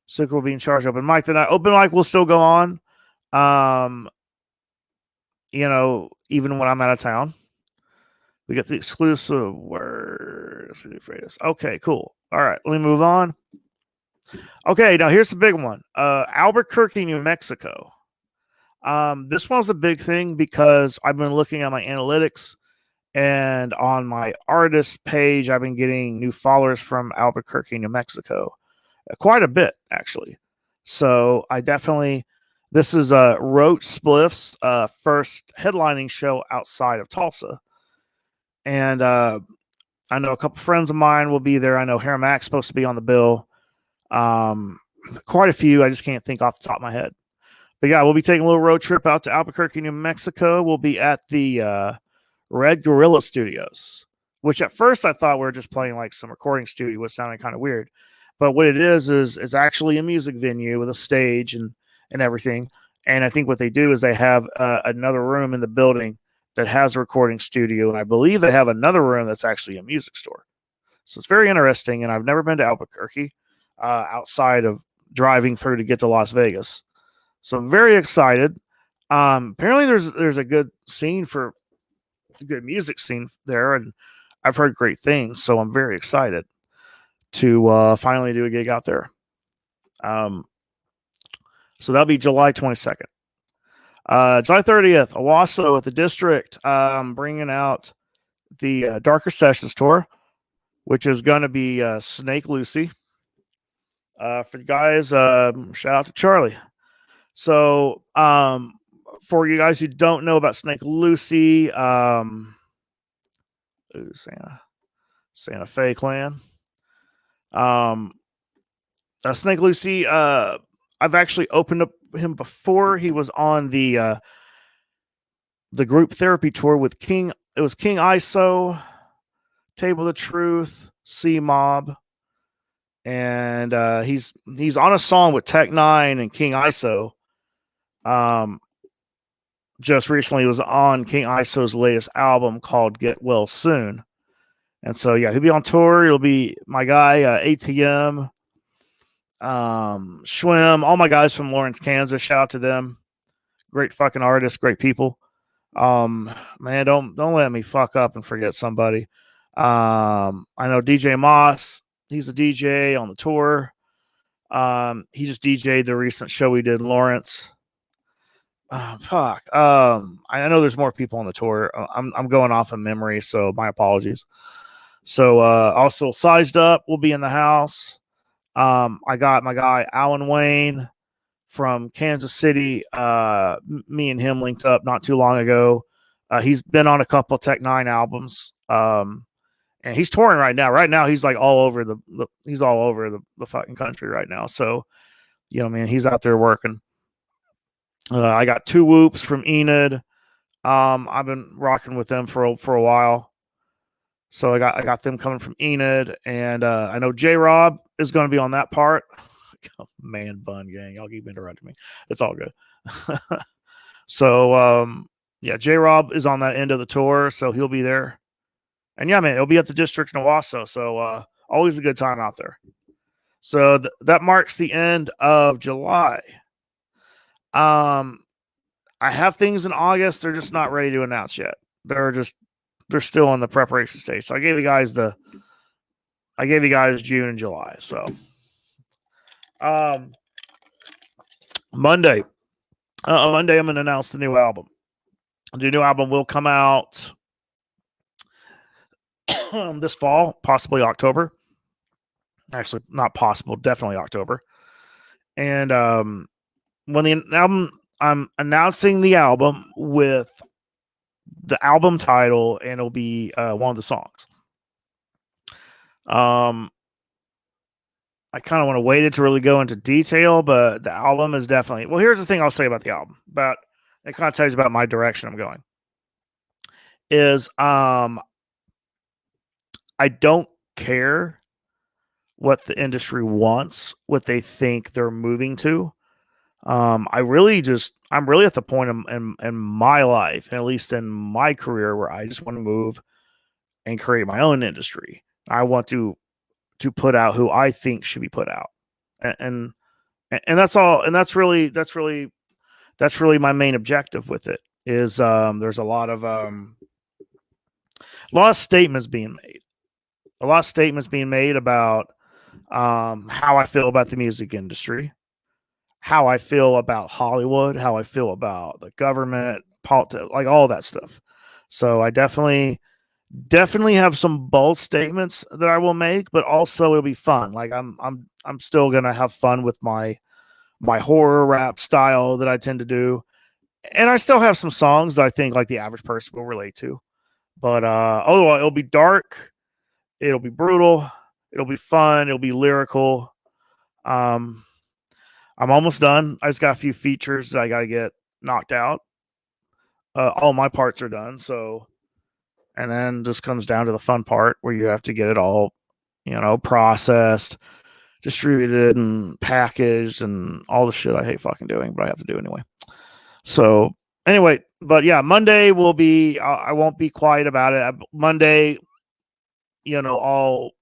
Sick will be in charge of open mic tonight. Open mic will still go on. Even when I'm out of town. We get the exclusive words. Okay, cool. All right, let me move on. Okay, now here's the big one. Albuquerque, New Mexico. This one's a big thing because I've been looking at my analytics, and on my artist page, I've been getting new followers from Albuquerque, New Mexico. Quite a bit, actually. So I definitely This is Roach Spliff's first headlining show outside of Tulsa. And I know a couple friends of mine will be there. I know Harry Mack's supposed to be on the bill. Quite a few. I just can't think off the top of my head. But yeah, we'll be taking a little road trip out to Albuquerque, New Mexico. We'll be at the Red Gorilla Studios, which at first I thought we were just playing like some recording studio, which sounded kind of weird. But what it is it's actually a music venue with a stage and everything. And I think what they do is they have another room in the building that has a recording studio, and I believe they have another room that's actually a music store. So it's very interesting, and I've never been to Albuquerque outside of driving through to get to Las Vegas. So I'm very excited. Apparently, there's a good scene for a good music scene there, and I've heard great things. So I'm very excited to finally do a gig out there. So that'll be July 22nd. July 30th, Owasso at the District, bringing out the Darker Sessions tour, which is going to be Snake Lucy. For the guys, shout out to Charlie. So, for you guys who don't know about Snake Lucy, Santa Fe Clan. Snake Lucy, I've actually opened up him before. He was on the group therapy tour with King. It was King ISO, Table of Truth, C Mob, and he's on a song with Tech Nine and King ISO. Just recently was on King ISO's latest album called Get Well Soon. And so yeah, he'll be on tour. He'll be my guy, ATM, Schwim, all my guys from Lawrence, Kansas. Shout out to them. Great fucking artists, great people. Man, don't let me fuck up and forget somebody. I know DJ Moss, he's a DJ on the tour. He just DJ'd the recent show we did in Lawrence. Fuck. I know there's more people on the tour. I'm going off of memory, so my apologies. So also Sized Up will be in the house. I got my guy Alan Wayne from Kansas City. Me and him linked up not too long ago. He's been on a couple of Tech Nine albums. And he's touring right now. Right now, he's like all over he's all over the fucking country right now. So, you know, man, he's out there working. I got Two Whoops from Enid. I've been rocking with them for a while. So I got them coming from Enid, and I know J Rob is going to be on that part. Man bun gang, y'all keep interrupting me. It's all good. So yeah, J Rob is on that end of the tour, so he'll be there. And yeah, man, it'll be at the District in Owasso. So always a good time out there. So that marks the end of July. I have things in August. They're just not ready to announce yet. They're still in the preparation stage. So I gave you guys June and July. So Monday, I'm going to announce the new album. The new album will come out this fall, possibly October. Actually, not possible, definitely October. And when the album, I'm announcing the album with the album title, and it'll be one of the songs. I kind of want to wait it to really go into detail, but the album is definitely. Well, here's the thing I'll say about the album. But it kind of tells you about my direction I'm going. Is I don't care what the industry wants, what they think they're moving to. I'm really at the point in my life, and at least in my career, where I just want to move and create my own industry. I want to put out who I think should be put out, and that's all. And that's really my main objective with it. Is there's a lot of statements being made, about how I feel about the music industry, how I feel about Hollywood, how I feel about the government, politics, like all that stuff. So I definitely have some bold statements that I will make, but also it'll be fun. Like I'm still gonna have fun with my my horror rap style that I tend to do. And I still have some songs that I think like the average person will relate to. But otherwise, it'll be dark, it'll be brutal, it'll be fun, it'll be lyrical. Um, I'm almost done. I just got a few features that I got to get knocked out. All my parts are done, so and then just comes down to the fun part where you have to get it all, processed, distributed, and packaged, and all the shit I hate fucking doing, but I have to do anyway. So anyway, but yeah, Monday will be. I won't be quiet about it. Monday, all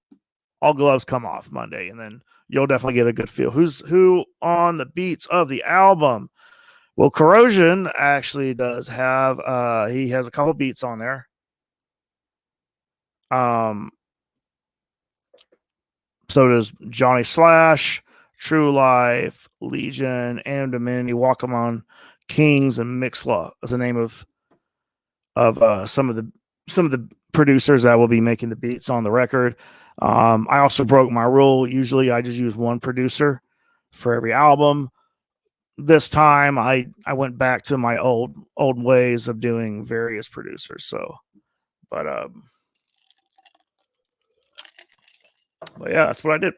gloves come off Monday, and then you'll definitely get a good feel. Who on the beats of the album? Well, Corrosion actually does have. He has a couple beats on there. So does Johnny Slash, True Life, Legion, Anonymity, Wakamon, Kings, and Mixlaw is the name of some of the producers that will be making the beats on the record. I also broke my rule. Usually, I just use one producer for every album. This time, I went back to my old ways of doing various producers. So, but yeah, that's what I did.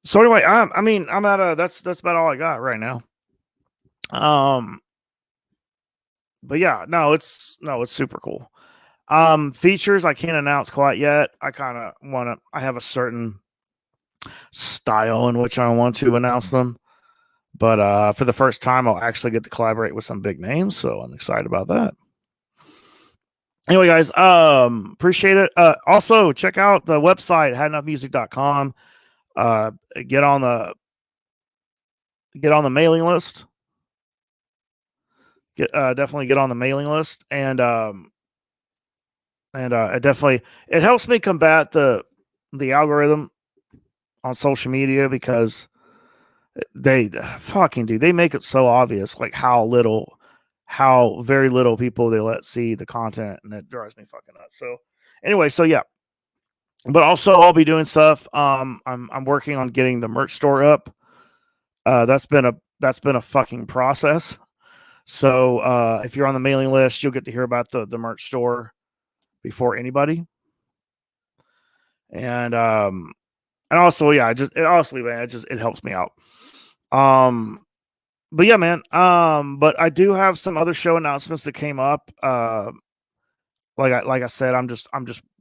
So anyway, I'm at a that's about all I got right now. But yeah, it's super cool. Features I can't announce quite yet. I have a certain style in which I want to announce them. But for the first time, I'll actually get to collaborate with some big names, so I'm excited about that. Anyway, guys, appreciate it. Also, check out the website, hadenoughmusic.com. Get on the mailing list. Definitely get on the mailing list, and it helps me combat the algorithm on social media because they fucking do. They make it so obvious, like how very little people they let see the content, and it drives me fucking nuts. So anyway, so yeah, but also I'll be doing stuff. I'm working on getting the merch store up. That's been a fucking process. So if you're on the mailing list, you'll get to hear about the merch store before anybody. And also, yeah, it helps me out. But yeah, man. But I do have some other show announcements that came up. Like I said, I'm just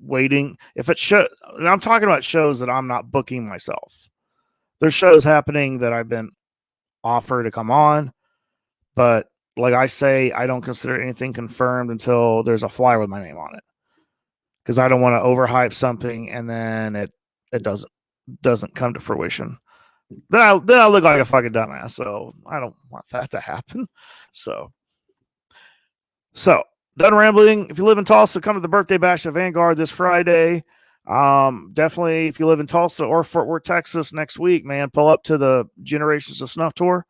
waiting. If it show, and I'm talking about shows that I'm not booking myself. There's shows happening that I've been offered to come on, but like I say, I don't consider anything confirmed until there's a flyer with my name on it, because I don't want to overhype something and then it doesn't come to fruition. Then I look like a fucking dumbass. So I don't want that to happen. So done rambling. If you live in Tulsa, come to the birthday bash at Vanguard this Friday. Definitely, if you live in Tulsa or Fort Worth, Texas, next week, man, pull up to the Generations of Snuff tour.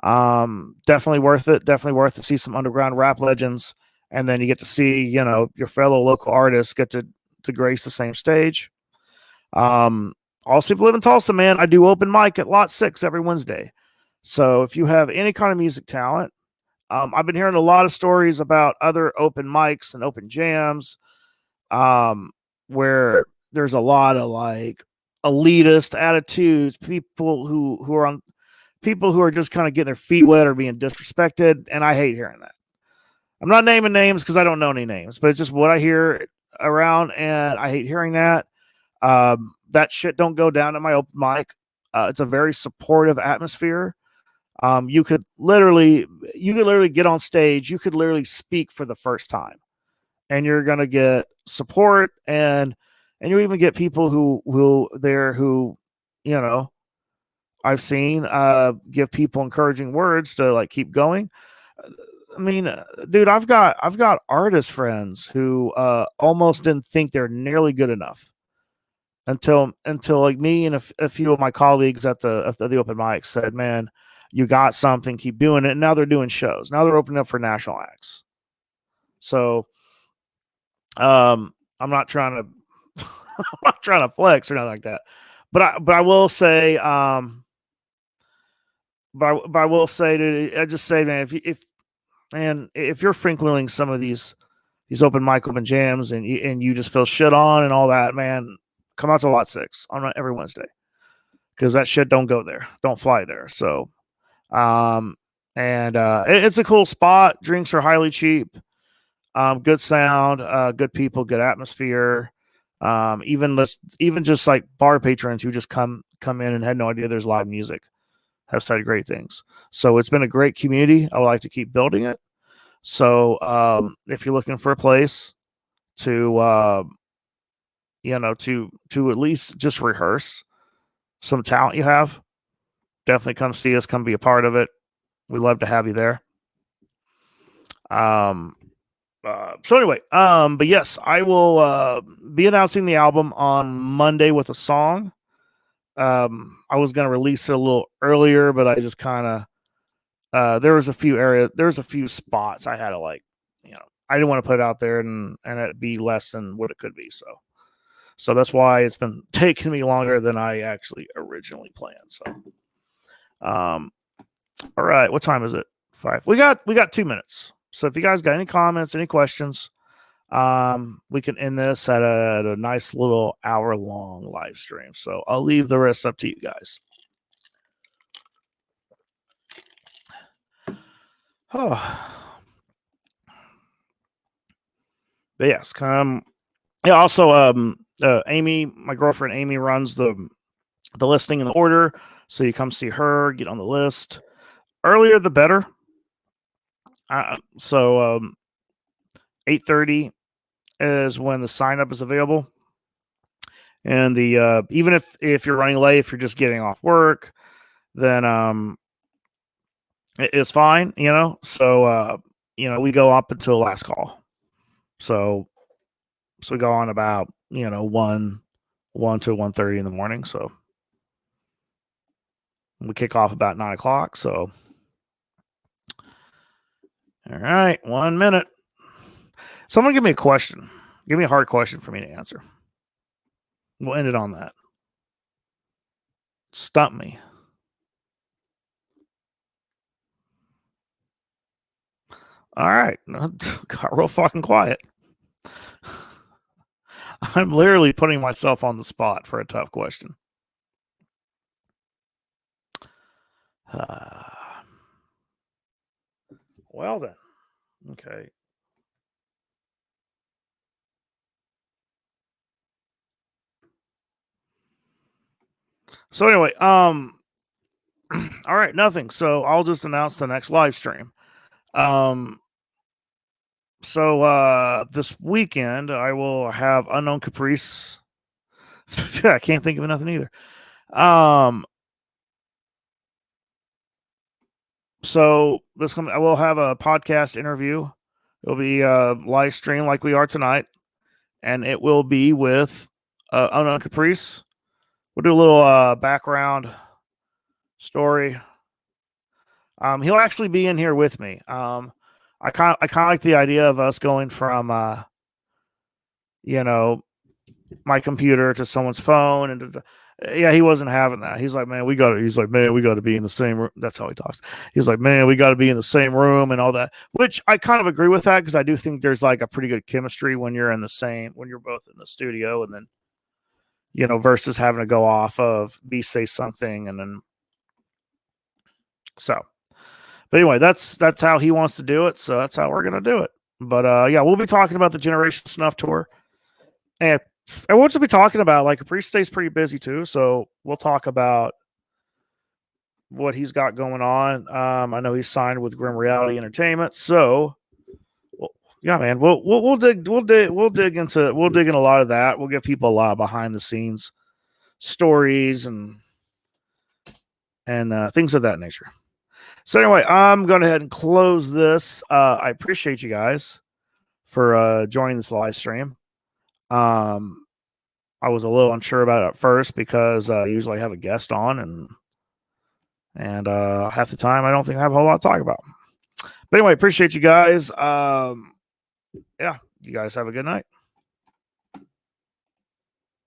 Definitely worth it. Definitely worth to see some underground rap legends, and then you get to see your fellow local artists get to grace the same stage. Also, if you live in Tulsa, man, I do open mic at Lot 6 every Wednesday. So if you have any kind of music talent, I've been hearing a lot of stories about other open mics and open jams, where there's a lot of like elitist attitudes, people who are just kind of getting their feet wet or being disrespected, and I hate hearing that. I'm not naming names because I don't know any names, but it's just what I hear around, and I hate hearing that. That shit don't go down at my open mic. It's a very supportive atmosphere. You could literally get on stage. You could literally speak for the first time, and you're gonna get support, and you even get people who I've seen give people encouraging words to like keep going. I mean, dude, I've got artist friends who almost didn't think they're nearly good enough until like me and a few of my colleagues at the open mic said, "Man, you got something, keep doing it." And now they're doing shows. Now they're opening up for national acts. So, I'm not trying to I'm not trying to flex or nothing like that. but I will say, but I will say I just say, man, if you're frequenting some of these open mic open jams and you just feel shit on and all that, man, come out to Lot 6 on every Wednesday, because that shit don't go there, don't fly there. So, and it's a cool spot. Drinks are highly cheap. Good sound, good people, good atmosphere. Even just like bar patrons who just come in and had no idea there's live music have said great things. So it's been a great community. I would like to keep building it. So if you're looking for a place to to at least just rehearse some talent you have, definitely come see us, come be a part of it. We'd love to have you there. So anyway, but yes, I will be announcing the album on Monday with a song. I was gonna release it a little earlier, but I just kind of there was a few spots I had to, like, I didn't want to put it out there and it be less than what it could be. So that's why it's been taking me longer than I actually originally planned. So, all right, what time is it? 5. We got 2 minutes. So if you guys got any comments, any questions, we can end this at a nice little hour-long live stream. So I'll leave the rest up to you guys. Oh. But yes, come. Yeah. Also, Amy, my girlfriend Amy, runs the listing and the order, so you come see her, get on the list. Earlier the better. So 8:30 is when the sign up is available, and the even if you're running late, if you're just getting off work, then it's fine. So we go up until last call. So we go on about 1 to 1:30 in the morning. So we kick off about 9 o'clock. So all right, 1 minute. Someone give me a question. Give me a hard question for me to answer. We'll end it on that. Stump me. All right. Got real fucking quiet. I'm literally putting myself on the spot for a tough question. Well then. Okay. So anyway, all right, nothing. So I'll just announce the next live stream. So this weekend I will have Unknown Caprice. I can't think of nothing either. So I will have a podcast interview. It'll be a live stream like we are tonight, and it will be with Unknown Caprice. We'll do a little background story. He'll actually be in here with me. I kind of like the idea of us going from my computer to someone's phone, and yeah, he wasn't having that. He's like, man, we got to be in the same room. That's how he talks. He's like, man, we got to be in the same room and all that, which I kind of agree with that, because I do think there's like a pretty good chemistry when you're both in the studio, and then versus having to go off of say something and then so. But anyway, that's how he wants to do it, so that's how we're gonna do it. But yeah, we'll be talking about the Generation Snuff tour, and we'll just be talking about, like, Caprice stays pretty busy too, so we'll talk about what he's got going on. I know he's signed with Grim Reality Entertainment, so yeah, man, we'll dig into a lot of that. We'll give people a lot of behind the scenes stories and things of that nature. So anyway, I'm going to go ahead and close this. I appreciate you guys for joining this live stream. I was a little unsure about it at first, because I usually have a guest on, and half the time I don't think I have a whole lot to talk about. But anyway, appreciate you guys. Yeah, you guys have a good night.